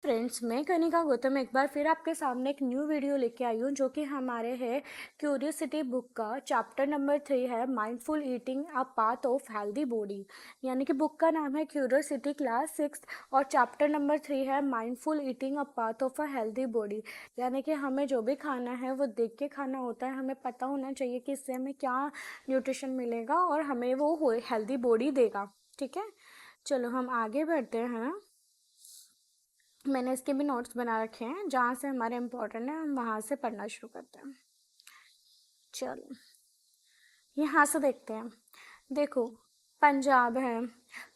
Friends, मैं कनिका गौतम एक बार फिर आपके सामने एक न्यू वीडियो लेके आई हूँ जो कि हमारे है क्यूरियोसिटी बुक का चैप्टर नंबर 3 है mindful eating a path of healthy body. यानी कि बुक का नाम है क्यूरियोसिटी क्लास 6 और चैप्टर नंबर 3 है mindful eating a path of a healthy body. यानी कि हमें जो भी खाना है वो देख के खाना होता है, हमें पता होना चाहिए कि इससे हमें क्या न्यूट्रिशन मिलेगा और हमें वो हेल्दी बॉडी देगा। ठीक है, चलो हम आगे बढ़ते हैं। मैंने इसके भी नोट्स बना रखे हैं, जहाँ से हमारे इम्पोर्टेंट है हम वहाँ से पढ़ना शुरू करते हैं। चलो यहाँ से देखते हैं। देखो, पंजाब है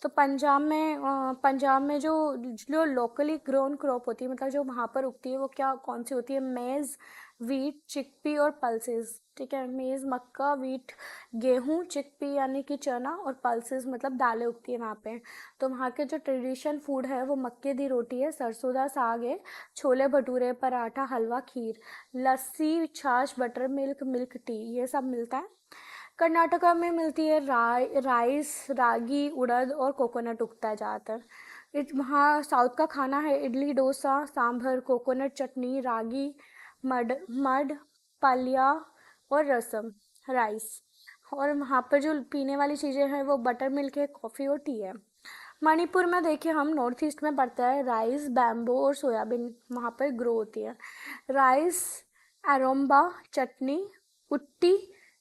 तो पंजाब में जो जो लोकली ग्रोन क्रॉप होती है, मतलब जो वहाँ पर उगती है, वो क्या कौन सी होती है? मेज़, वीट, चिकपी और पल्सेस। ठीक है, मेज़ मक्का, वीट गेहूँ, चिकपी यानी कि चना और पल्सेस मतलब दालें उगती है वहाँ पे। तो वहाँ के जो ट्रेडिशन फूड है वो मक्के दी रोटी है, सरसों दा साग है, छोले भटूरे, पराठा, हलवा, खीर, लस्सी, छाछ, बटर मिल्क, मिल्क टी, ये सब मिलता है। कर्नाटका में मिलती है राइस, रागी, उड़द और कोकोनट उगता है ज़्यादातर। वहाँ साउथ का खाना है इडली, डोसा, सांभर, कोकोनट चटनी, रागी, मड मड पालिया और रसम, राइस। और वहाँ पर जो पीने वाली चीज़ें हैं वो बटर मिल्क है, कॉफ़ी और टी है। मणिपुर में देखिए, हम नॉर्थ ईस्ट में पड़ता है, राइस, बैम्बू और सोयाबीन वहाँ पर ग्रो होती है। Rice, eromba chutney, utti,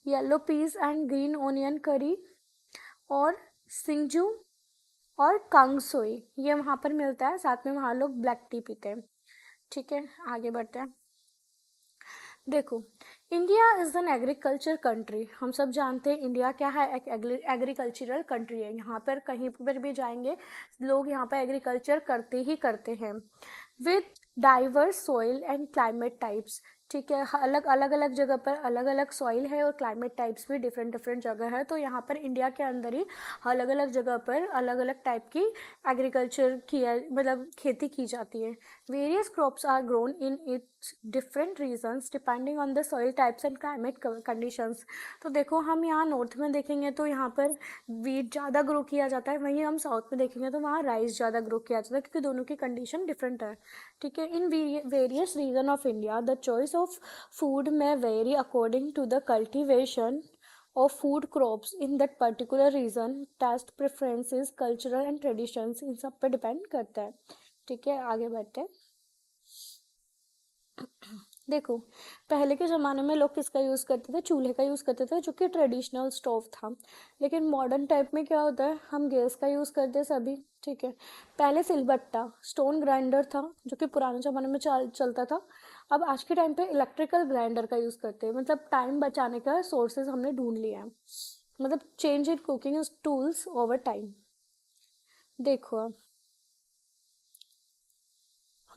yellow peas and green onion curry और सिंजू और कांगसोई, ये वहाँ पर मिलता है। साथ में वहाँ लोग ब्लैक टी पीते हैं। ठीक है, आगे बढ़ते हैं। देखो, India is an agriculture country. हम सब जानते हैं इंडिया क्या है, एक एग्रीकल्चरल कंट्री है। यहाँ पर कहीं पर भी जाएंगे, लोग यहाँ पर एग्रीकल्चर करते ही करते हैं। With diverse soil and climate types. ठीक है, अलग अलग अलग जगह पर अलग अलग सॉइल है और क्लाइमेट टाइप्स भी डिफरेंट डिफरेंट जगह है। तो यहाँ पर इंडिया के अंदर ही अलग अलग जगह पर अलग अलग टाइप की एग्रीकल्चर किया, मतलब खेती की जाती है। Various crops are grown in its different regions depending on the soil types and climate conditions. तो देखो, हम यहाँ नॉर्थ में देखेंगे तो यहाँ पर वीट ज़्यादा ग्रो किया जाता है, वहीं हम साउथ में देखेंगे तो वहाँ राइस ज़्यादा ग्रो किया जाता है, क्योंकि दोनों की कंडीशन डिफरेंट है। ठीक है, in various region of India the choice of food में vary according to the cultivation of food crops in that particular region, taste preferences, cultural and traditions, इन सब पे डिपेंड करता है। ठीक है, आगे बढ़ते हैं। देखो, पहले के ज़माने में लोग किसका यूज़ करते थे? चूल्हे का यूज़ करते थे, जो कि ट्रेडिशनल स्टोव था। लेकिन मॉडर्न टाइप में क्या होता है, हम गैस का यूज़ करते हैं सभी। ठीक है, पहले सिलबट्टा स्टोन ग्राइंडर था, जो कि पुराने ज़माने में चलता था। अब आज के टाइम पे इलेक्ट्रिकल ग्राइंडर का यूज़ करते हैं, मतलब टाइम बचाने का सोर्सेज हमने ढूंढ लिया है। मतलब change in cooking tools over time. देखो,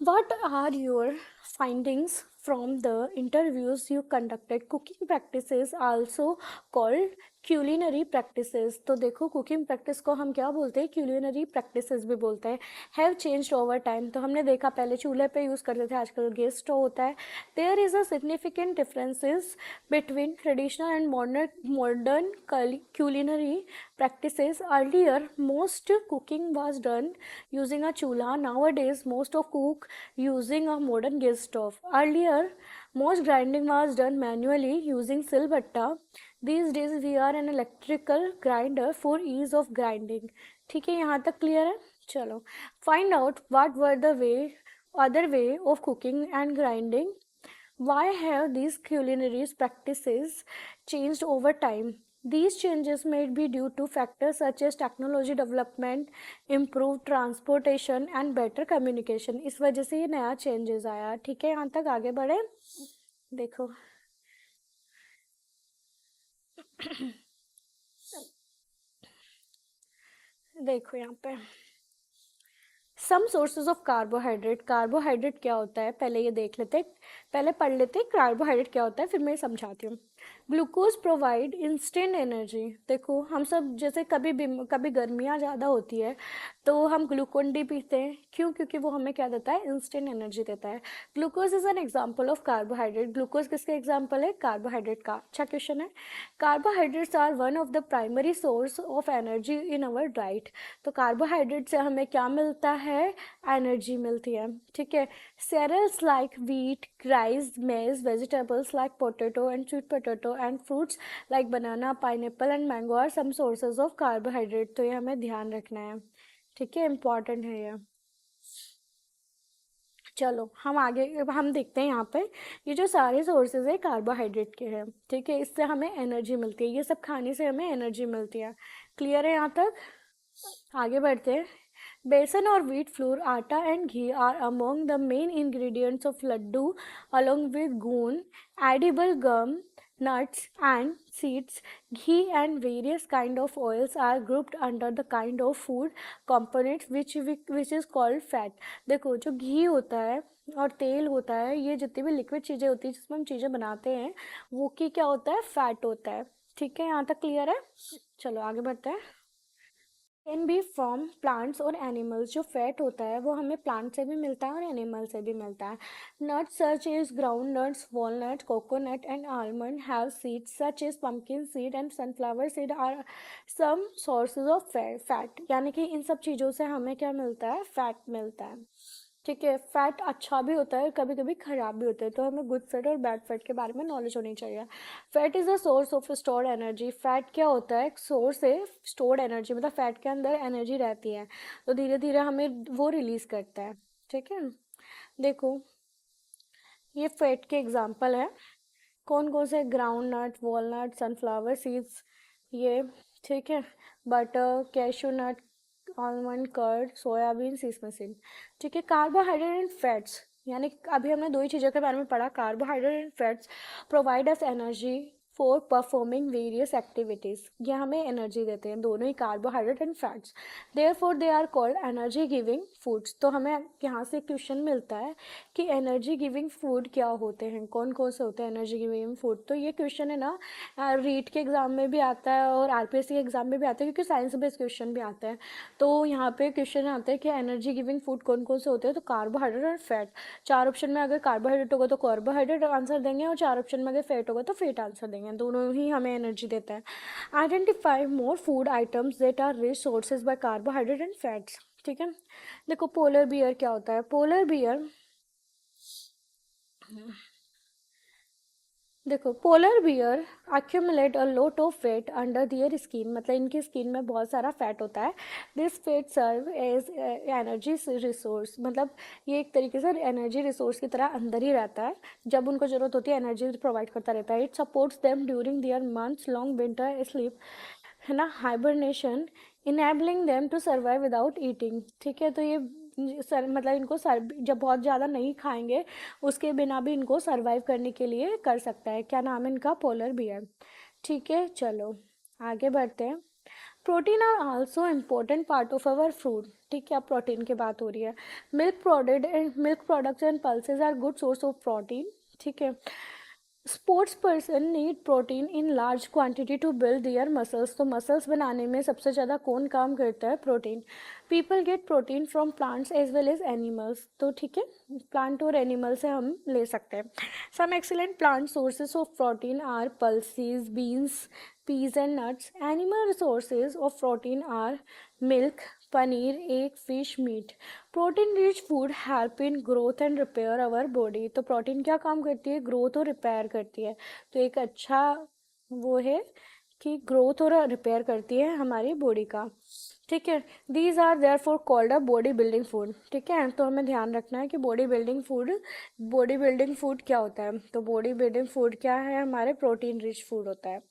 what are your findings from the interviews you conducted? Cooking practices also called culinary practices. तो देखो, कुकिंग प्रैक्टिस को हम क्या बोलते हैं? culinary practices भी बोलते हैं। have changed over time, तो हमने देखा पहले चूल्हे पे यूज़ करते थे, आजकल गैस स्टोव होता है। there is a significant differences between traditional and modern culinary practices. Earlier most cooking was done using a chulha. Nowadays most of cook using a modern gas stove. Earlier most grinding was done manually using silbatta. These days we are an electrical grinder for ease of grinding. ठीक है, यहाँ तक clear है? चलो, find out what were the way other way of cooking and grinding. Why have these culinary practices changed over time? These changes may be due to factors such as technology development, improved transportation and better communication. इस वजह से ये नया changes आया। ठीक है, यहाँ तक आगे बढ़े। देखो, देखो यहाँ पे some sources of carbohydrate. Carbohydrate क्या होता है पहले ये देख लेते हैं, पहले पढ़ लेते हैं कार्बोहाइड्रेट क्या होता है, फिर मैं समझाती हूँ। Glucose provide instant energy. देखो हम सब जैसे कभी गर्मियाँ ज़्यादा होती है तो हम ग्लूकोन डी पीते हैं, क्यों? क्योंकि वो हमें क्या देता है, इंस्टेंट एनर्जी देता है। Glucose is an example of carbohydrate. Glucose किसके एग्जाम्पल है? कार्बोहाइड्रेट का। अच्छा क्वेश्चन है। Carbohydrates are one of the primary source of energy in our diet. तो कार्बोहाइड्रेट से हमें क्या मिलता है? एनर्जी मिलती है। ठीक है। Cereals like wheat, rice, maize, vegetables like potato and sweet potato and fruits like banana, pineapple and mango are some sources of carbohydrate। तो ये हमें ध्यान रखना है। ठीक है, इम्पॉर्टेंट है ये। चलो हम आगे, अब हम देखते हैं यहाँ पे ये जो सारे सोर्सेज है कार्बोहाइड्रेट के हैं। ठीक है, इससे हमें एनर्जी मिलती है, ये सब खाने से हमें एनर्जी मिलती है। क्लियर है यहाँ तक? आगे बढ़ते हैं। बेसन और wheat flour, आटा and ghee are among the main ingredients of laddu, along with goon, edible gum, nuts and seeds. Ghee and various kind of oils are grouped under the kind of food components which is called fat। देखो जो घी होता है और तेल होता है, ये जितनी भी लिक्विड चीज़ें होती है जिसमें हम चीज़ें बनाते हैं, वो की क्या होता है? फैट होता है। ठीक है, यहाँ तक क्लियर है? चलो आगे बढ़ते हैं। कैन बी फ्रॉम प्लांट्स और एनिमल्स। जो फैट होता है वो हमें प्लांट से भी मिलता है और एनिमल से भी मिलता है। Nuts such is ground nuts, walnut, coconut and almond have seeds such is pumpkin seed and sunflower seed are some sources of fat. यानी कि इन सब चीज़ों से हमें क्या मिलता है? फैट मिलता है। ठीक है, फैट अच्छा भी होता है, कभी कभी खराब भी होता है, तो हमें गुड फैट और बैड फैट के बारे में नॉलेज होनी चाहिए। Fat is a source of stored energy. Fat क्या होता है? एक सोर्स है स्टोर्ड एनर्जी, मतलब फैट के अंदर एनर्जी रहती है तो धीरे धीरे हमें वो रिलीज करता है। ठीक है, देखो ये फैट के एग्जाम्पल है। कौन कौन से? Ground nut, walnut, sunflower seeds, ये। ठीक है, butter, cashew nut, almond, curd, soyabean, sesame seed. ठीक है। कार्बोहाइड्रेट एंड फैट्स, यानी अभी हमने दो ही चीज़ों के बारे में पढ़ा, carbohydrate and fats provide us energy for performing various activities. ये हमें एनर्जी देते हैं, दोनों ही carbohydrate and fats. Therefore they are called energy giving foods. तो हमें यहाँ से क्वेश्चन मिलता है कि एनर्जी गिविंग फूड क्या होते हैं, कौन कौन से होते हैं एनर्जी गिविंग फूड। तो ये क्वेश्चन है ना, रीट के एग्ज़ाम में भी आता है और आरपीएससी के एग्ज़ाम में भी आता है, क्योंकि साइंस बेस्ड क्वेश्चन भी आता है। तो यहाँ पे क्वेश्चन आता है कि एनर्जी गिविंग फूड कौन कौन से होते हैं। तो कार्बोहाइड्रेट और फैट। चार ऑप्शन में अगर कार्बोहाइड्रेट होगा तो कार्बोहाइड्रेट आंसर देंगे, और चार ऑप्शन में अगर फैट होगा तो फैट आंसर देंगे। दोनों ही हमें एनर्जी देता है। Identify more food items that are rich sources by carbohydrate and fats. ठीक है, देखो पोलर बियर क्या होता है? पोलर बियर, देखो polar bear accumulate a lot of fat under their skin, मतलब इनकी स्किन में बहुत सारा फैट होता है। This fat serve as energy resource, मतलब ये एक तरीके से एनर्जी रिसोर्स की तरह अंदर ही रहता है, जब उनको जरूरत होती है एनर्जी प्रोवाइड करता रहता है। It supports them during their months long winter sleep, है ना, hibernation, enabling them to survive without eating. ठीक है, तो ये सर मतलब इनको सर जब बहुत ज़्यादा नहीं खाएंगे उसके बिना भी इनको सर्वाइव करने के लिए कर सकता है। क्या नाम है इनका? Polar bear. ठीक है, चलो आगे बढ़ते हैं। Protein are also important part of our food. ठीक है, अब प्रोटीन की बात हो रही है। Milk products and pulses are good source of protein. ठीक है। Sports person need protein in large quantity to build their muscles. तो मसल्स बनाने में सबसे ज़्यादा कौन काम करता है? Protein. People get protein from plants as well as animals. तो ठीक है, प्लांट और एनिमल से हम ले सकते हैं। Some excellent plant sources of protein are pulses, beans, peas and nuts. Animal sources of protein are milk, paneer, egg, fish, meat. Protein rich food help in growth and repair our body। तो protein क्या काम करती है? Growth और repair करती है। तो एक अच्छा वो है कि ग्रोथ और रिपेयर करती है हमारी बॉडी का। ठीक है, these are therefore called a body building food. ठीक है, तो हमें ध्यान रखना है कि बॉडी बिल्डिंग फूड क्या होता है। तो बॉडी बिल्डिंग फूड क्या है? हमारे प्रोटीन रिच फूड होता है।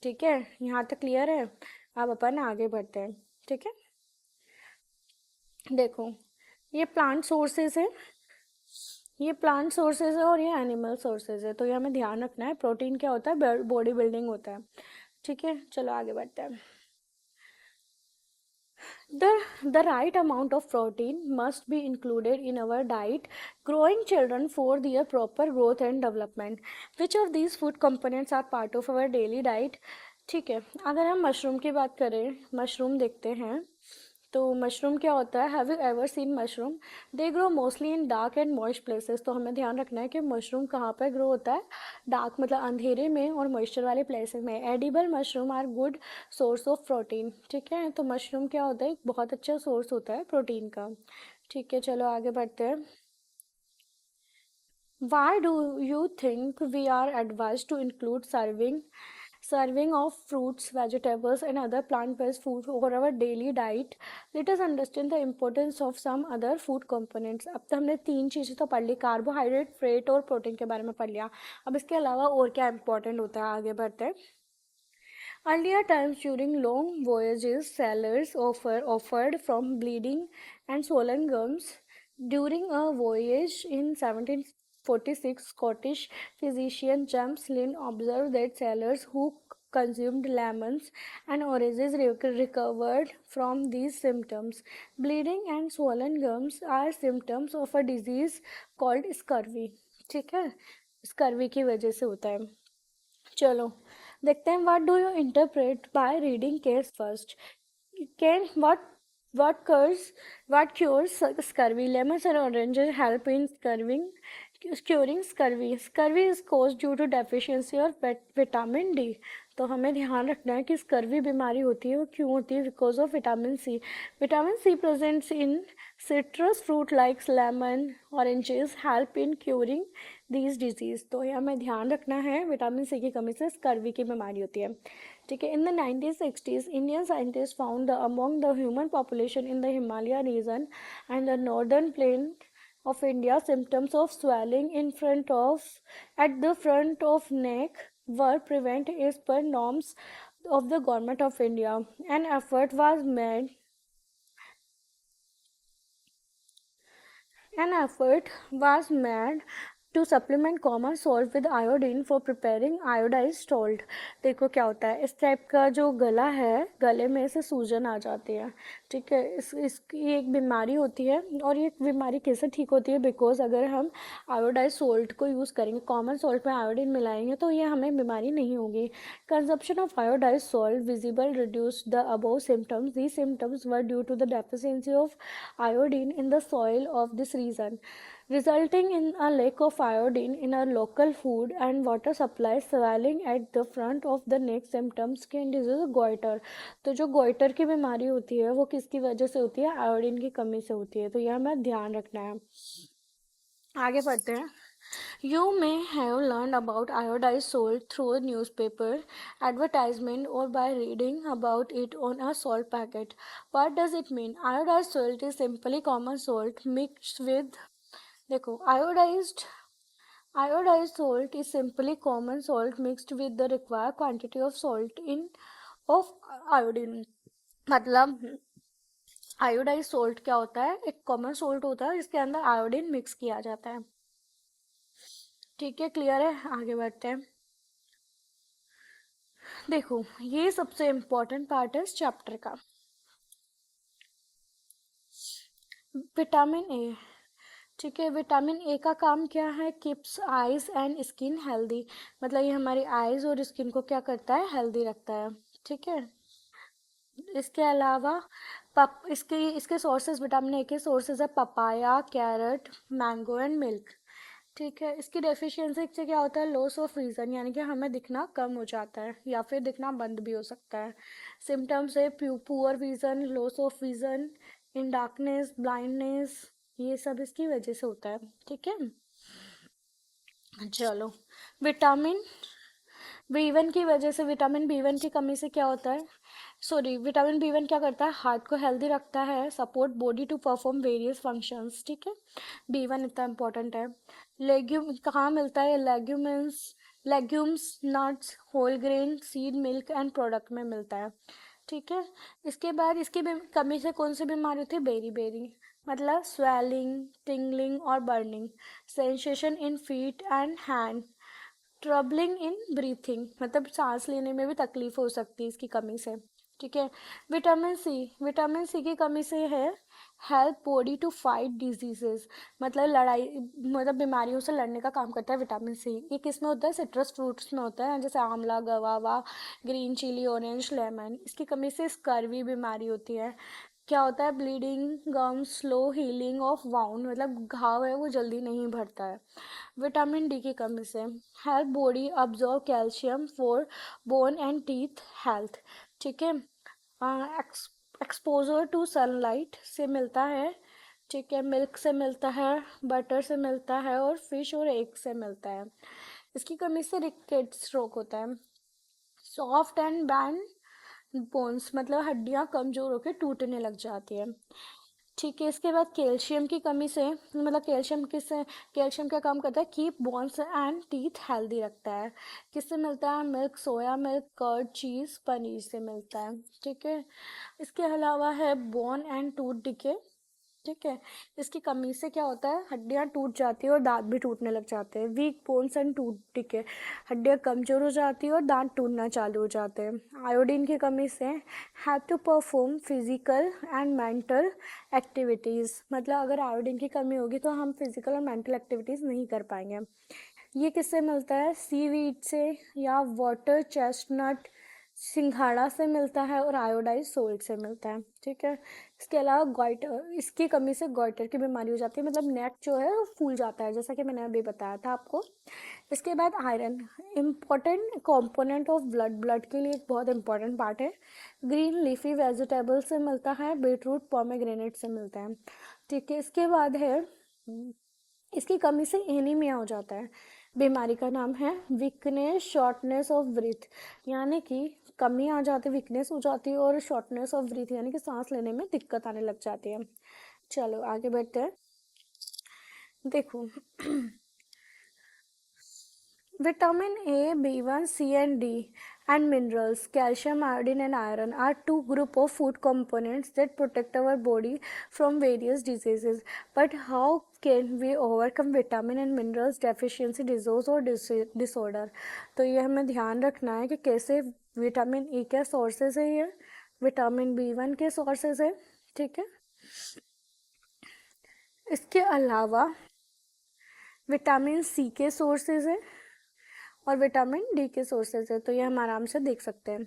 ठीक है, यहाँ तक क्लियर है? अब अपन आगे बढ़ते हैं। ठीक है, देखो ये प्लांट सोर्सेज है, ये प्लांट सोर्सेज है और ये एनिमल सोर्सेज है। तो ये हमें ध्यान रखना है, प्रोटीन क्या होता है? बॉडी बिल्डिंग होता है। ठीक है, चलो आगे बढ़ते हैं। The right amount of protein must be included in our diet growing children for their proper growth and development. Which of these food components are part of our daily diet? ठीक है, अगर हम मशरूम की बात करें, mushroom देखते हैं, तो मशरूम क्या होता है? Have you ever seen mushroom? They grow mostly in dark and moist places. तो हमें ध्यान रखना है कि मशरूम कहाँ पर ग्रो होता है? डार्क मतलब अंधेरे में और मॉइस्चर वाले प्लेसेस में। Edible mushroom are good source of protein. ठीक है, तो मशरूम क्या होता है? एक बहुत अच्छा सोर्स होता है प्रोटीन का। ठीक है, चलो आगे बढ़ते हैं। Why do you think we are advised to include serving of fruits, vegetables, and other plant-based food over our daily diet? Let us understand the importance of some other food components. अब तो हमने तीन चीज़ें तो पढ़ ली, carbohydrate, fat और protein के बारे में पढ़ लिया। अब इसके अलावा और क्या इंपॉर्टेंट होता है, आगे बढ़ते हैं। Earlier times during long voyages, sailors offered from bleeding and swollen gums. During a voyage in 1746, Scottish physician James Lind observed that sailors who consumed lemons and oranges recovered from these symptoms. Bleeding and swollen gums are symptoms of a disease called scurvy. ठीक है, scurvy की वजह से होता है। चलो देखते हैं, what do you interpret by reading case first? Can what cures what cures scurvy? Lemons and oranges help in curing scurvy. Scurvy is caused due to deficiency of vitamin D. तो हमें ध्यान रखना है कि स्कर्वी बीमारी होती है वो क्यों होती है? Because of vitamin C. Vitamin C presents in citrus fruit like lemon oranges help in curing these disease। तो ये हमें ध्यान रखना है, विटामिन सी की कमी से स्कर्वी की बीमारी होती है। ठीक है, in the 1960s Indian scientist found the among the human population in the Himalaya region and the northern plain of India, symptoms of swelling in front of at the front of neck were prevented as per norms of the government of India. An effort was made to supplement common salt with iodine for preparing iodized salt। देखो क्या होता है, इस type का जो गला है, गले में से सूजन आ जाती है। ठीक है, इसकी एक बीमारी होती है, और ये बीमारी कैसे ठीक होती है? बिकॉज अगर हम आयोडाइज सोल्ट को यूज़ करेंगे, कॉमन सॉल्ट में आयोडीन मिलाएंगे, तो ये हमें बीमारी नहीं होगी। Consumption of iodise salt visible reduce the above symptoms. These symptoms were due to the deficiency of iodine in the soil of this region, resulting in a lack of iodine in our local food and water supply, swelling at the front of the neck, symptoms can disease goiter। तो जो goitre की बीमारी होती है वो किसकी वजह से होती है? आयोडीन की कमी से होती है। तो यह हमें ध्यान रखना है। आगे बढ़ते हैं। You may have learned about iodized salt through a newspaper advertisement or by reading about it on a salt packet. What does it mean? Iodized salt is simply common salt mixed with, देखो, iodized salt is simply common salt mixed with the required quantity of salt in of iodine। मतलब iodise salt क्या होता है? एक common salt होता है जिसके अंदर आयोडीन मिक्स किया जाता है। ठीक है, क्लियर है? आगे बढ़ते हैं। देखो, ये सबसे इम्पोर्टेंट पार्ट है इस चैप्टर का, विटामिन ए। ठीक है, विटामिन ए का काम क्या है? Keeps eyes and skin healthy. मतलब ये हमारी आइज और स्किन को क्या करता है? हेल्दी रखता है। ठीक है, इसके अलावा इसके सोर्सेज, विटामिन ए के सोर्सेज है papaya, carrot, mango and milk. ठीक है, इसकी डेफिशिएंसी से क्या होता है? लॉस ऑफ विजन, यानी कि हमें दिखना कम हो जाता है या फिर दिखना बंद भी हो सकता है। सिम्टम्स है poor vision, loss of vision, in darkness, blindness, ये सब इसकी वजह से होता है। ठीक है, चलो, विटामिन बी वन की वजह से, विटामिन बी वन की कमी से क्या होता है? सॉरी, विटामिन बी वन क्या करता है? हार्ट को हेल्दी रखता है, support body to perform various functions. ठीक है, बी वन इतना इंपॉर्टेंट है। लेग्यूम कहाँ मिलता है? Legumes, nuts, whole grain, seed, milk and product में मिलता है। ठीक है, इसके बाद इसकी कमी से कौन सी बीमारी होती है? बेरी बेरी, मतलब स्वेलिंग, टिंगलिंग और burning, sensation in feet and hand, troubling in breathing, मतलब सांस लेने में भी तकलीफ हो सकती है इसकी कमी से। ठीक है। विटामिन सी की कमी से है help body to fight diseases, मतलब लड़ाई, मतलब बीमारियों से लड़ने का काम करता है विटामिन सी। ये किस में होता है? सिट्रस फ्रूट्स में होता है, जैसे आंवला, guava, green chilli, orange, lemon. इसकी कमी से स्कर्वी बीमारी होती है। क्या होता है? Bleeding gums, slow healing of wound, मतलब घाव है वो जल्दी नहीं भरता है। विटामिन डी की कमी से help body absorb calcium for bone and teeth health. ठीक है। एक्सपोजर टू सनलाइट से मिलता है। ठीक है। मिल्क से मिलता है, बटर से मिलता है, और फिश और एग से मिलता है। इसकी कमी से रिकेट स्ट्रोक होता है। सॉफ्ट एंड बैंड बोन्स, मतलब हड्डियां कमजोर होकर टूटने लग जाती है। ठीक है। इसके बाद कैल्शियम की कमी से, मतलब कैल्शियम क्या काम करता है? Keep bones and teeth healthy रखता है। किससे मिलता है? मिल्क, सोया मिल्क, कर्ड, चीज़, पनीर से मिलता है। ठीक है। इसके अलावा है बोन एंड टूथ डिके। ठीक है। इसकी कमी से क्या होता है? हड्डियां टूट जाती है और दांत भी टूटने लग जाते हैं। Weak bones and tooth decay, हड्डियां कमजोर हो जाती है और दांत टूटना चालू हो जाते हैं। आयोडीन की कमी से have to perform physical and mental activities, मतलब अगर आयोडीन की कमी होगी तो हम फिजिकल और मेंटल एक्टिविटीज़ नहीं कर पाएंगे। ये किससे मिलता है? सीवीड से, या वाटर चेस्टनट, सिंघाड़ा से मिलता है, और आयोडाइज सोल्ट से मिलता है। ठीक है। इसके अलावा गॉइटर, इसकी कमी से गॉइटर की बीमारी हो जाती है, मतलब नेक जो है वो फूल जाता है, जैसा कि मैंने अभी बताया था आपको। इसके बाद iron, important component of blood, blood के लिए एक बहुत इंपॉर्टेंट पार्ट है। ग्रीन लीफी वेजिटेबल से मिलता है, बीटरूट, पोमेग्रेनेट से मिलता है। ठीक है। इसके बाद है इसकी कमी से एनीमिया हो जाता है। बीमारी का नाम है वीकनेस शॉर्टनेस ऑफ ब्रीथ, यानी कि कमी आ जाती है, वीकनेस हो जाती है, और शॉर्टनेस ऑफ ब्रीथ यानी कि सांस लेने में दिक्कत आने लग जाती है। चलो आगे बढ़ते हैं। देखो, vitamin A, B1, C and D and minerals, calcium, iodine and iron are two group of food components that protect our body from various diseases. But how can we overcome vitamin and minerals deficiency disease or disorder? तो ये हमें ध्यान रखना है कि कैसे vitamin E के sources है, ये विटामिन B1 के सोर्सेज है। ठीक है। इसके अलावा विटामिन सी के सोर्सेज है और विटामिन डी के सोर्सेज है, तो ये हम आराम से देख सकते हैं।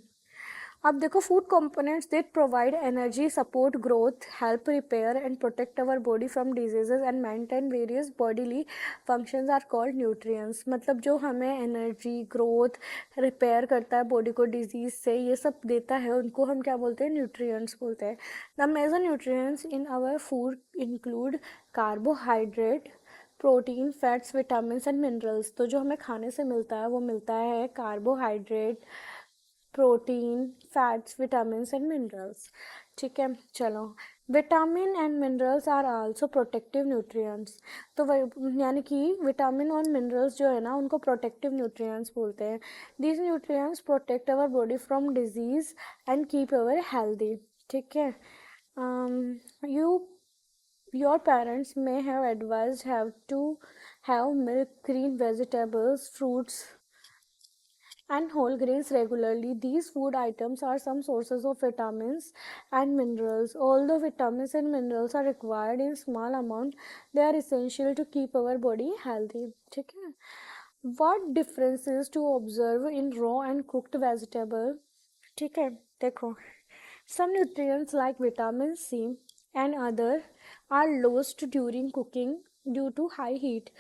अब देखो, food components that provide energy, support growth, help repair and protect our body from diseases and maintain various bodily functions are called nutrients, मतलब जो हमें एनर्जी, ग्रोथ, रिपेयर करता है बॉडी को डिजीज से, ये सब देता है, उनको हम क्या बोलते हैं? न्यूट्रिएंट्स बोलते हैं। The major nutrients in our food include carbohydrate, protein, fats, vitamin and minerals. तो जो हमें खाने से मिलता है वो मिलता है carbohydrate, protein, fats, vitamin and minerals. ठीक है। चलो, vitamin and minerals are also protective nutrients. तो यानी कि विटामिन और मिनरल्स जो है ना, उनको प्रोटेक्टिव न्यूट्रिएंट्स बोलते हैं। These nutrients protect our body from disease and keep our healthy. ठीक है। You Your parents may have advised have to have milk, green vegetables, fruits, and whole grains regularly. These food items are some sources of vitamins and minerals. Although vitamins and minerals are required in small amount, they are essential to keep our body healthy. ठीक है। What differences to observe in raw and cooked vegetable? ठीक है। देखो, some nutrients like vitamin C and other are lost during cooking due to high heat.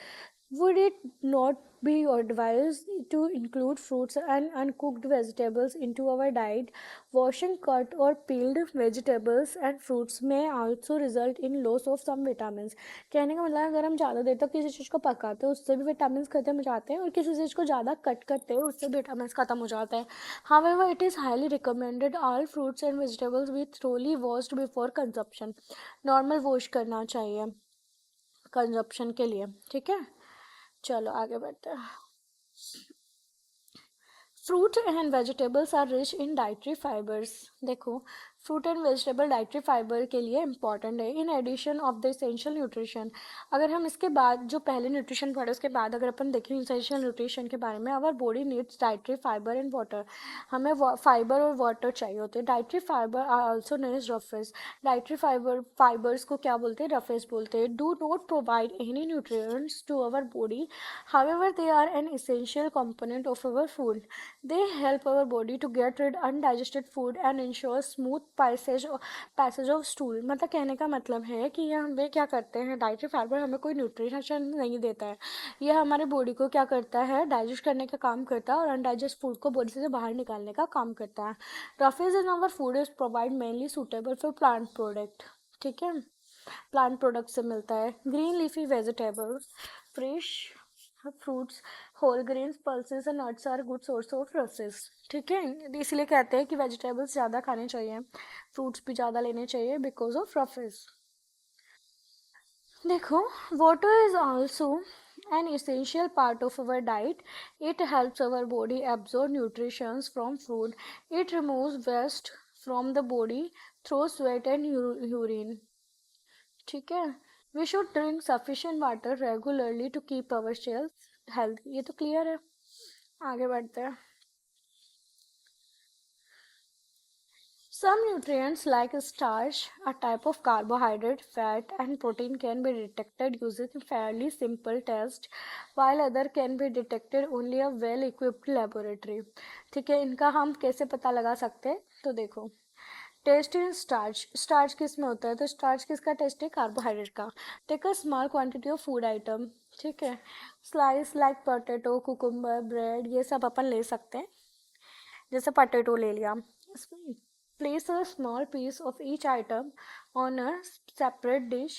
Would it not be advised to include fruits and uncooked vegetables into our diet? Washing cut or peeled vegetables and fruits may also result in loss of some vitamins. कहने का मतलब, अगर हम ज़्यादा देर तक किसी चीज़ को पकाते हैं उससे भी विटामिन खत्म हो जाते हैं, और किसी चीज़ को ज़्यादा कट करते हैं उससे भी विटामिन खत्म हो जाते हैं। However, it is highly recommended all fruits and vegetables be thoroughly washed before consumption. Normal wash करना चाहिए कंजप्शन के लिए। ठीक है। चलो आगे बढ़ते हैं। Fruit and vegetables are rich in dietary fibres. देखो, fruit and vegetable dietary fibre के लिए इंपॉर्टेंट है in addition of the essential nutrition. अगर हम इसके बाद जो पहले न्यूट्रिशन पढ़े उसके बाद अगर अपन देखें इसेंशियल न्यूट्रिशन के बारे में, our body needs dietary fibre and water. हमें फाइबर और वाटर चाहिए होते हैं। Dietary fibre are also known as roughage. Dietary fibres को क्या बोलते हैं? रफेज बोलते हैं। Do not provide any nutrients to our body, however they are an essential component of our food. They help our body to get rid undigested food and ensure smooth passage of stool। मतलब कहने का मतलब है कि ये हमें क्या करते हैं, डाइटरी फाइबर हमें कोई न्यूट्रिशन नहीं देता है, ये हमारे बॉडी को क्या करता है, डाइजेस्ट करने का काम करता है और अनडाइजेस्ट फूड को बॉडी से बाहर निकालने का काम करता है। Roughage in our food is provide mainly suitable for plant product. ठीक है, प्लांट प्रोडक्ट से मिलता है। Green leafy vegetable, fresh fruits, whole grains, pulses and nuts are good source of races. ठीक है, इसलिए कहते हैं कि वेजिटेबल्स ज़्यादा खाने चाहिए, फ्रूट्स भी ज़्यादा लेने चाहिए बिकॉज ऑफ रफेस। देखो, water is also an essential part of our diet. It helps our body absorb nutrition from food. It removes waste from the body through sweat and urine। ठीक है, we should drink sufficient water regularly to keep our cells healthy. ये तो clear है, आगे बढ़ते हैं। Some nutrients like starch, a type of carbohydrate, fat, and protein can be detected using fairly simple tests, while other can be detected only a well-equipped laboratory। ठीक है, इनका हम कैसे पता लगा सकते हैं? तो देखो, टेस्ट इन स्टार्च। स्टार्च किस में होता है? तो स्टार्च किसका टेस्ट है? कार्बोहाइड्रेट का। Take a small quantity of food item. ठीक है, slice like potato, cucumber, bread, ये सब अपन ले सकते हैं। जैसे पोटैटो ले लिया, place a small piece of each item on a separate dish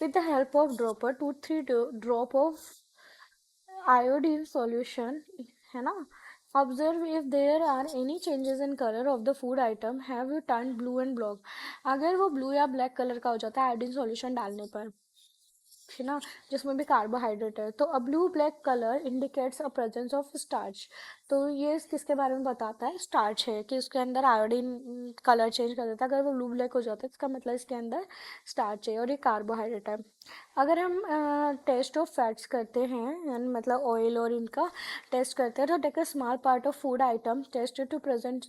with the help of dropper, 2-3 drop of iodine solution, है ना। Observe if there are any changes in color of the food item, have you turned blue and black। अगर वो blue या black colour का हो जाता है iodine solution डालने पर, है ना, जिसमें भी कार्बोहाइड्रेट है, तो a blue black colour indicates a presence of starch. तो ये किसके बारे में बताता है? स्टार्च है, कि उसके अंदर आयोडीन कलर चेंज कर देता है। अगर वो ब्लू ब्लैक हो जाता है इसका मतलब इसके अंदर स्टार्च है और ये कार्बोहाइड्रेट है। अगर हम टेस्ट ऑफ फैट्स करते हैं, मतलब ऑयल और इनका टेस्ट करते हैं, तो take a small part of food item tested to present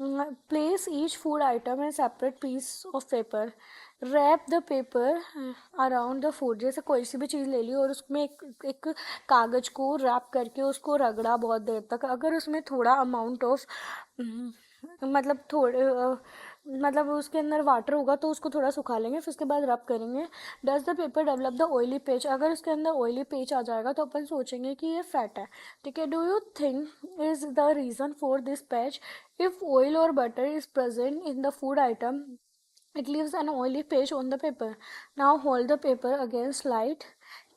place each food item in separate piece of paper. Wrap the paper around the food. जैसे कोई सी भी चीज़ ले ली और उसमें एक कागज़ को रैप करके उसको रगड़ा बहुत देर तक। अगर उसमें थोड़ा अमाउंट ऑफ मतलब मतलब उसके अंदर वाटर होगा तो उसको थोड़ा सुखा लेंगे, फिर उसके बाद रब करेंगे। Does the paper develop the oily पेच। अगर उसके अंदर ऑयली पेच आ जाएगा तो अपन सोचेंगे कि ये फैट है। ठीक है, do you think is the reason for this patch? If oil और butter is present in the food item, it leaves an oily patch on the paper. Now hold the paper against light.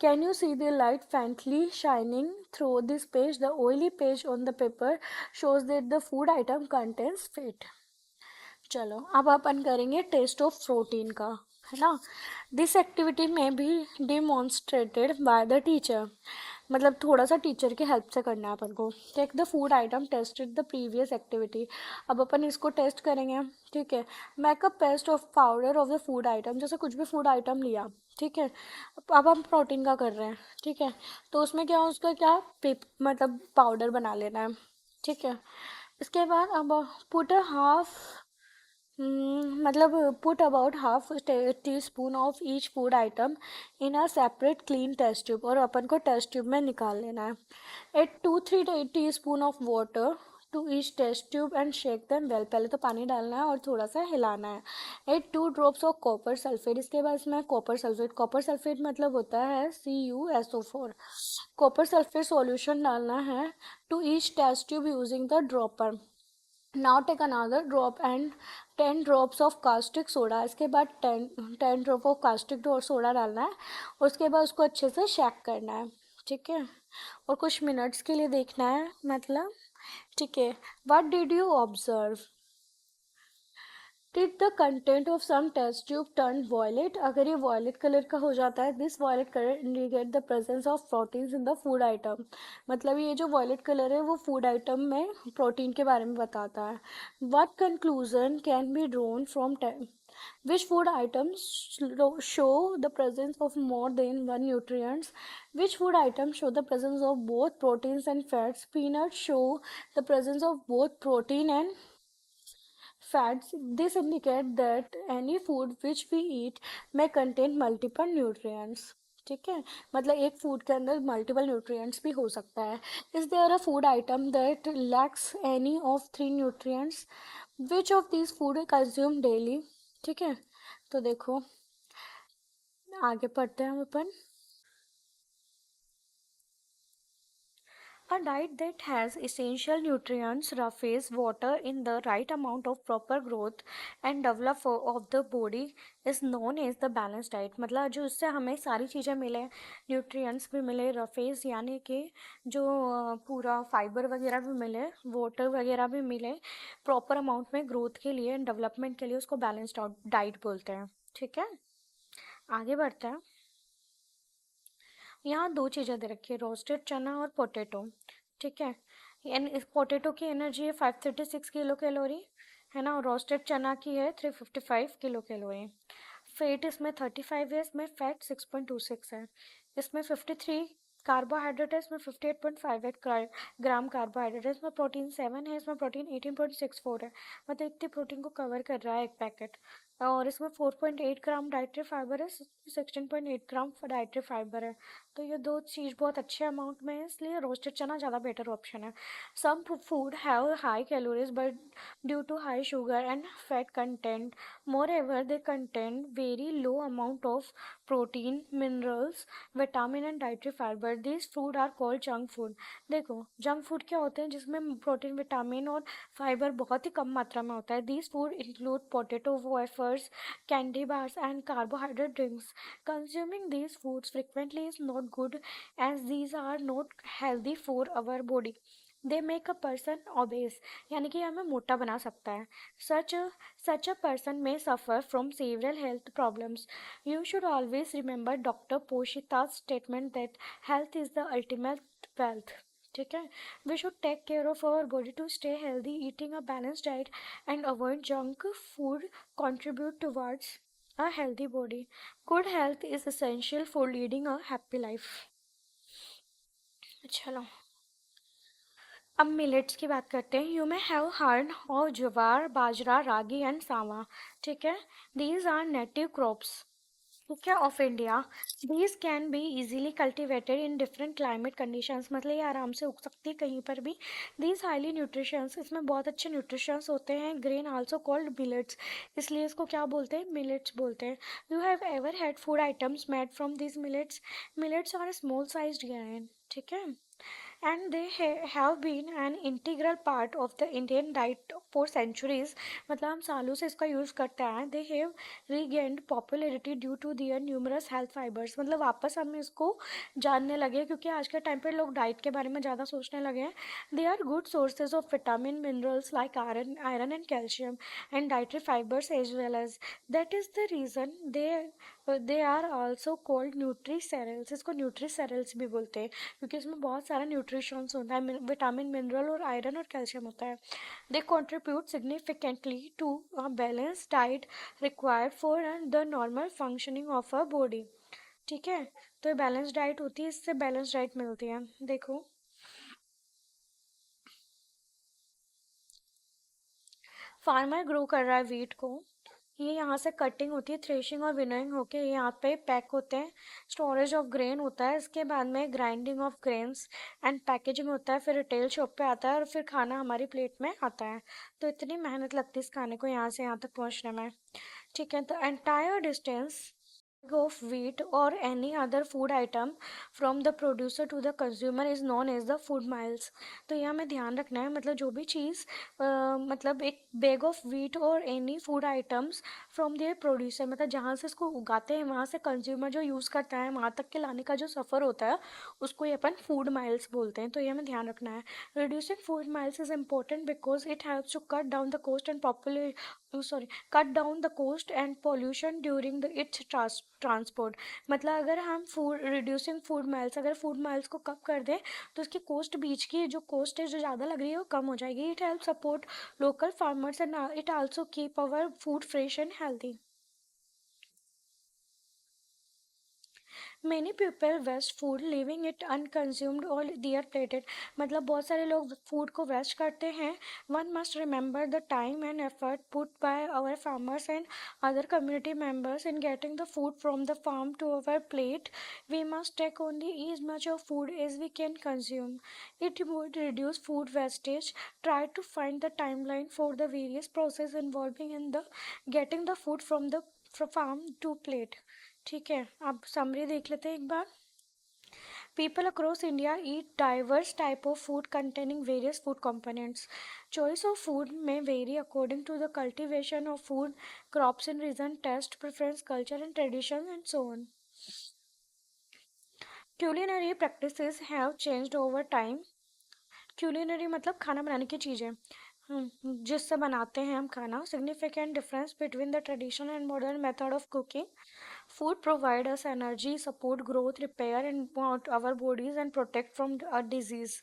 Can you see the light faintly shining through this page? The oily patch on the paper shows that the food item contains fat। चलो, अब अपन करेंगे test of protein का, है ना। This activity में भी demonstrated by the teacher. मतलब थोड़ा सा टीचर की हेल्प से करना है अपन को। Take the food item tested the previous activity. अब अपन इसको टेस्ट करेंगे। ठीक है, make a paste of powder of the food item. जैसे कुछ भी फूड आइटम लिया, ठीक है, अब हम प्रोटीन का कर रहे हैं। ठीक है, तो उसमें क्या उसका क्या मतलब पाउडर बना लेना है। ठीक है, इसके बाद अब पुट अ हाफ मतलब put about half teaspoon of each food item in a separate clean test tube. और अपन को टेस्ट ट्यूब में निकाल लेना है। Add 2-3 teaspoon of water to each test tube and shake them well. पहले तो पानी डालना है और थोड़ा सा हिलाना है। Add 2 drops of copper sulphate. इसके बाद इसमें कॉपर सल्फेट मतलब होता है CuSO4। कॉपर सल्फेट सॉल्यूशन डालना है to each test tube using the dropper. Now take another drop and 10 drops of caustic soda. इसके बाद 10 ड्रॉप ऑफ कास्टिक सोडा डालना है और उसके बाद उसको अच्छे से शेक करना है। ठीक है, और कुछ मिनट्स के लिए देखना है मतलब। ठीक है, what did you observe? Did the content of some test tube turn violet? अगर ये violet कलर का हो जाता है, this violet color indicate the presence of proteins in the food item. मतलब ये जो violet कलर है वो food item में प्रोटीन के बारे में बताता है. What conclusion can be drawn from which food items show the presence of more than one nutrients? Which food items show the presence of both proteins and fats? Peanuts show the presence of both protein and fats. This indicate that any food which we eat may contain multiple nutrients. ठीक है, मतलब एक food के अंदर multiple nutrients भी हो सकता है. Is there a food item that lacks any of three nutrients? Which of this food consume daily? ठीक है, तो देखो आगे पढ़ते हैं हम अपन. A diet that has essential nutrients, surface water in the right amount of proper growth and develop of the body is known as the balanced diet. मतलब जो इससे हमें सारी चीज़ें मिले, न्यूट्रिएंट्स भी मिले, रफेज यानी कि जो पूरा फाइबर वगैरह भी मिले, वाटर वगैरह भी मिले, प्रॉपर अमाउंट में ग्रोथ के लिए एंड डेवलपमेंट के लिए उसको बैलेंस्ड डाइट बोलते हैं. ठीक है, आगे बढ़ते हैं. यहाँ दो चीज़ें दे रखी है, रोस्टेड चना और पोटैटो. ठीक है, इस पोटैटो की एनर्जी है 536 किलो कैलोरी, है ना, और रोस्टेड चना की है 355 किलो कैलोरी. फेट इसमें 35 है, इसमें फैट 6.26 है, इसमें 53 कार्बोहाइड्रेट है, इसमें 58.58 ग्राम कार्बोहाइड्रेट है, इसमें प्रोटीन 7 है, इसमें प्रोटीन 18.64 है. मतलब इतने प्रोटीन को कवर कर रहा है एक पैकेट. और इसमें 4.8 ग्राम डाइट्री फाइबर है, 16.8 ग्राम डाइट्री फाइबर है. तो ये दो चीज़ बहुत अच्छे अमाउंट में है, इसलिए रोस्टेड चना ज़्यादा बेटर ऑप्शन है. Some food have high calories but due to high sugar and fat content. Moreover they content very low amount of protein, minerals, vitamin and dietary fibre. This food are called junk food. देखो junk food क्या होते हैं, जिसमें protein, vitamin और fibre बहुत ही कम मात्रा में होता है. This food include potato wafers, candy bars and carbohydrate drinks. Consuming these foods frequently is not good as these are not healthy for our body. They make a person obese, यानी कि हमें मोटा बना सकता है. Such a person may suffer from several health problems. You should always remember Dr. Poshita's statement that health is the ultimate wealth. ठीक है, we should take care of our body to stay healthy. Eating a balance diet and avoid junk food contribute towards a healthy body. Good health is essential for leading a happy life. चलो अब millets की बात करते हैं. You may have heard of jowar, bajra, ragi and सावा. ठीक है, these are native crops, ठीक है, of India. These can be easily cultivated in different climate conditions. मतलब ये आराम से उग सकती है कहीं पर भी. दीज हाईली न्यूट्रिशंस, इसमें बहुत अच्छे न्यूट्रिशंस होते हैं. ग्रेन आल्सो कॉल्ड मिलेट्स, इसलिए इसको क्या बोलते हैं, मिलेट्स बोलते हैं. You have ever had food items made from these millets? Millets are small sized grain. ठीक है, and they have been an integral part of the Indian diet for centuries. मतलब हम सालों से इसका यूज़ करते हैं. They have regained popularity due to their numerous health fibers. मतलब वापस हम इसको जानने लगे क्योंकि आज के टाइम पे लोग डाइट के बारे में ज़्यादा सोचने लगे हैं. They are good sources of vitamin, minerals like iron and calcium and dietary fibers as well as. That is the reason they are also called nutri cereals. इसको न्यूट्री सेरल्स भी बोलते हैं क्योंकि इसमें बहुत सारा न्यूट्रिशंस होता है, विटामिन, मिनरल और आयरन और कैल्शियम होता है. They contribute significantly to a balance diet required for the normal functioning of a body. ठीक है, तो ये बैलेंस डाइट होती है, इससे बैलेंस डाइट मिलती है. देखो फार्मर ग्रो कर रहा है वीट को, ये यहाँ से कटिंग होती है, थ्रेशिंग और विनोइंग होके यहाँ पे पैक होते हैं. स्टोरेज ऑफ ग्रेन होता है, इसके बाद में grinding of grains and packaging होता है, फिर रिटेल शॉप पे आता है और फिर खाना हमारी प्लेट में आता है. तो इतनी मेहनत लगती है इस खाने को यहाँ से यहाँ तक पहुँचने में. ठीक है, तो entire distance of wheat or any other food item from the producer to the consumer is known as the food miles. तो यहाँ हमें ध्यान रखना है, मतलब जो भी चीज़ मतलब एक बैग ऑफ व्हीट और any food items from their producer, मतलब जहाँ से इसको उगाते हैं वहाँ से कंज्यूमर जो यूज़ करता है वहाँ तक के लाने का जो सफ़र होता है उसको ये अपन फूड माइल्स बोलते हैं. तो ये हमें ध्यान रखना है. Reducing food miles is important because it helps to cut down the cost and sorry cut down the cost and pollution during the its transport. मतलब अगर हम फूड रिड्यूसिंग फूड माइल्स, अगर फूड माइल्स को कम कर दें तो उसकी कॉस्ट, बीच की जो कॉस्ट है जो ज़्यादा लग रही है वो कम हो जाएगी। It help support local farmers and it also keep our food fresh and healthy. Many people waste food leaving it unconsumed or dear plated। मतलब बहुत सारे लोग फूड को वेस्ट करते हैं। One must remember the time and effort put by our farmers and other community members in getting the food from the farm to our plate। We must take only as much of food as we can consume। It would reduce food wastage। Try to find the timeline for the various process involving in the getting the food from the farm to plate। ठीक है, अब summary देख लेते हैं एक बार। People across India eat diverse type of food containing various food components। Choice of food may vary according to the cultivation of food, crops in region, taste, preference, culture and tradition and so on। Culinary practices have changed over time। culinary मतलब खाना बनाने की चीज़ें, जिससे बनाते हैं हम खाना। Significant difference between the traditional and modern method of cooking। Food provide us energy, support growth, repair and our bodies and protect from a disease।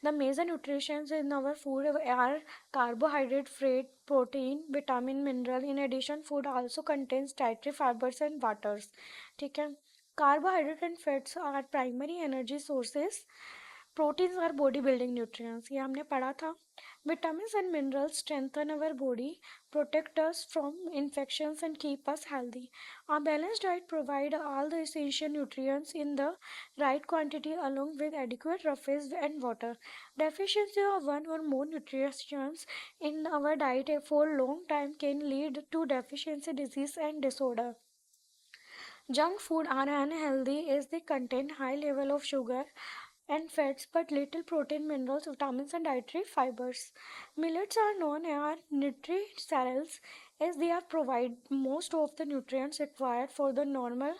The major nutrients in our food are carbohydrate, fat, protein, vitamin, mineral। In addition, food also contains dietary fibers and waters। ठीक है, carbohydrate and fats are primary energy sources। Proteins are body building nutrients, ये हमने पढ़ा था। Vitamins and minerals strengthen our body, protect us from infections and keep us healthy। A balanced diet provides all the essential nutrients in the right quantity along with adequate roughage and water। Deficiency of one or more nutrients in our diet for a long time can lead to deficiency disease and disorder। Junk food are unhealthy as they contain high level of sugar and fats but little protein, minerals, vitamins and dietary fibers। Millets are known as nutri-cereals as they are provide most of the nutrients required for the normal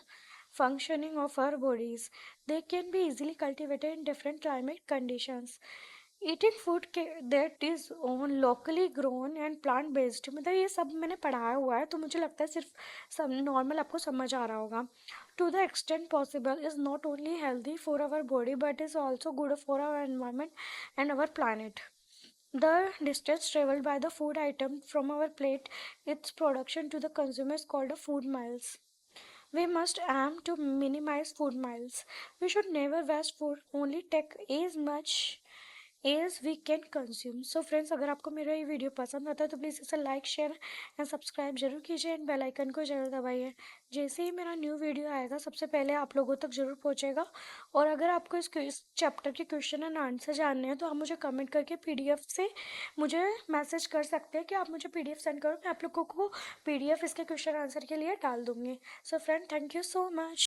functioning of our bodies। They can be easily cultivated in different climate conditions। Eating food के that is own locally grown and plant based, मतलब ये सब मैंने पढ़ाया हुआ है तो मुझे लगता है सिर्फ सब नॉर्मल आपको समझ आ रहा होगा। To the extent possible is not only healthy for our body but is also good for our environment and our planet. The distance traveled by the food item from our plate, its production to the consumer is called a food miles। We must aim to minimize food miles। We should never waste food, only take as much as we can consume। So friends, अगर आपको मेरा ये video पसंद आता है तो please इसे like share and subscribe जरूर कीजिए एंड बेल आइकन को जरूर दबाइए। जैसे ही मेरा न्यू वीडियो आएगा सबसे पहले आप लोगों तक जरूर पहुंचेगा। और अगर आपको इस चैप्टर के क्वेश्चन एंड आंसर जानने हैं तो आप मुझे कमेंट करके पीडीएफ से मुझे मैसेज कर सकते हैं कि आप मुझे पीडीएफ सेंड करो, मैं आप लोगों को पीडीएफ इसके क्वेश्चन आंसर के लिए डाल दूँगी। So friend, thank you so much.